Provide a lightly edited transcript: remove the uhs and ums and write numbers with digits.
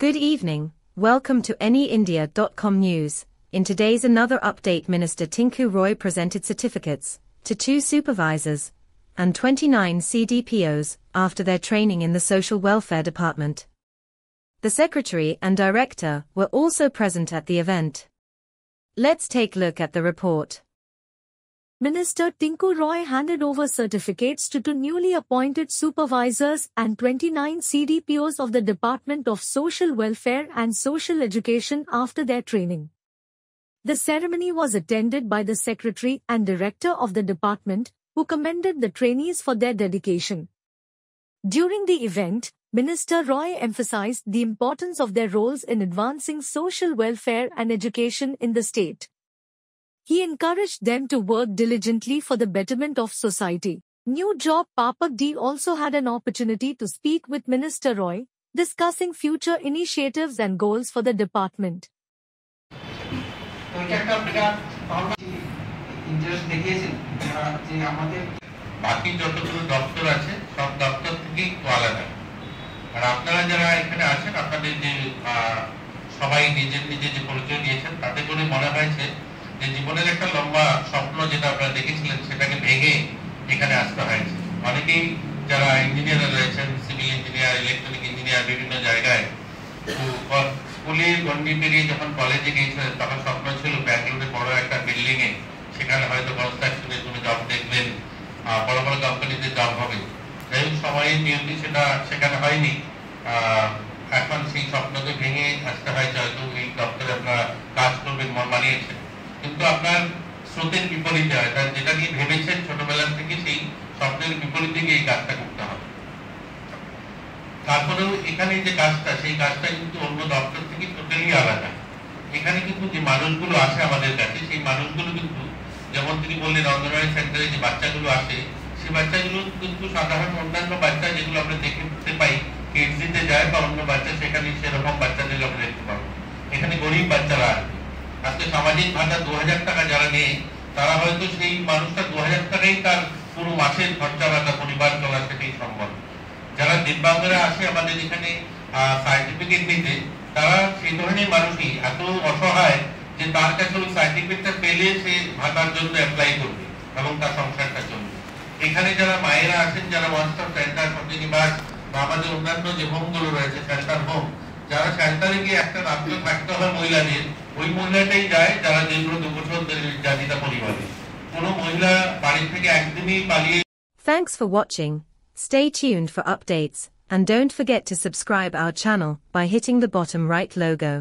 Good evening, welcome to anyindia.com news. In today's another update, Minister Tinku Roy presented certificates to 2 supervisors and 29 CDPOs after their training in the Social Welfare Department. The Secretary and Director were also present at the event. Let's take a look at the report. Minister Tinku Roy handed over certificates to 2 newly appointed supervisors and 29 CDPOs of the Department of Social Welfare and Social Education after their training. The ceremony was attended by the Secretary and Director of the department, who commended the trainees for their dedication. During the event, Minister Roy emphasized the importance of their roles in advancing social welfare and education in the state. He encouraged them to work diligently for the betterment of society. New Job Papak D also had an opportunity to speak with Minister Roy, discussing future initiatives and goals for the department. বাকি যতগুলো দপ্তর আছে সব দপ্তর থেকেই আলাদা আর আপনারা যারা এখানে আছেন আপনাদের যে সবাই নিজের যে পরিচয় দিয়েছেন তাতে করে মনে হয়েছে যে জীবনের একটা লম্বা স্বপ্ন যেটা আপনারা দেখেছিলেন সেটাকে ভেঙে এখানে আসতে হয়েছে। অনেকেই যারা ইঞ্জিনিয়ার রয়েছেন, সিভিল ইঞ্জিনিয়ার, ইলেকট্রনিক ইঞ্জিনিয়ার, বিভিন্ন জায়গায় স্কুলের গন্ডি পেরিয়ে যখন কলেজে গিয়েছিলেন তখন স্বপ্ন ছিল ব্যাঙ্গালোরে বড় একটা বিল্ডিং এ সেখানে হয়তো কনস্ট্রাকশনের কোনো জব দেখবেন, বড় বড় কোম্পানিতে জব হবে। যাই হোক সময়ের নিয়তি সেটা সেখানে হয়নি। এখন সেই স্বপ্নকে ভেঙে আসতে হয়েছে, হয়তো এই দপ্তরে আপনারা কাজ করবেন মন মানিয়েছেন, কিন্তু আপনার স্রোতের বিপরীতে হয়, যেটা নিয়ে ভেবেছেন ছোটবেলা থেকে সেই স্বপ্নের বিপরীতে গিয়ে এই কাজটা করতে হবে। তারপরেও এখানে যে কাজটা সেই কাজটা কিন্তু অন্য দপ্তর থেকে টোটালি আলাদা। এখানে কিন্তু যে মানুষগুলো আসে আমাদের কাছে সেই মানুষগুলো কিন্তু যেমন তিনি বললেন অঙ্গনওয়াড়ি সেন্টারে যে বাচ্চাগুলো আসে সেই বাচ্চাগুলো কিন্তু সাধারণ অন্যান্য বাচ্চা যেগুলো আমরা দেখতে পাই কিডসিতে যায় বা অন্য বাচ্চা সেখানে সেরকম বাচ্চাদের আমরা দেখতে পাবো। এখানে গরিব বাচ্চারা আসবে। আজকে সামাজিক ভাতা 2000 টাকা যারা নেয় তারা হয়তো সেই মানুষটা 2000 টাকাই তার পুরো মাসের খরচা বা তার পরিবার চলা সেটাই সম্ভব। যারা দিব্যাঙ্গরা আসে আমাদের এখানে সার্টিফিকেট নিতে তারা সেই ধরনের মানুষই এত অসহায় যে তার কাছে ওই সার্টিফিকেটটা পেলে সে ভাতার জন্য অ্যাপ্লাই করবে এবং তার সংসারটা চলবে। এখানে যারা মায়েরা আছেন, যারা ওয়ান স্টপ সেন্টার, সন্ধিনিবাস বা আমাদের অন্যান্য যে হোমগুলো রয়েছে সেন্টার হোম, যারা সেন্টারে গিয়ে একটা রাত্র থাকতে হয় মহিলাদের, ওই মহিলাটাই যায় যারা দীর্ঘ 2 বছর জাতিতা পরিবারে। কোনো মহিলা বাড়ি থেকে একদিনই পালিয়ে। Thanks for watching. Stay tuned for updates and don't forget to subscribe our channel by hitting the bottom right logo.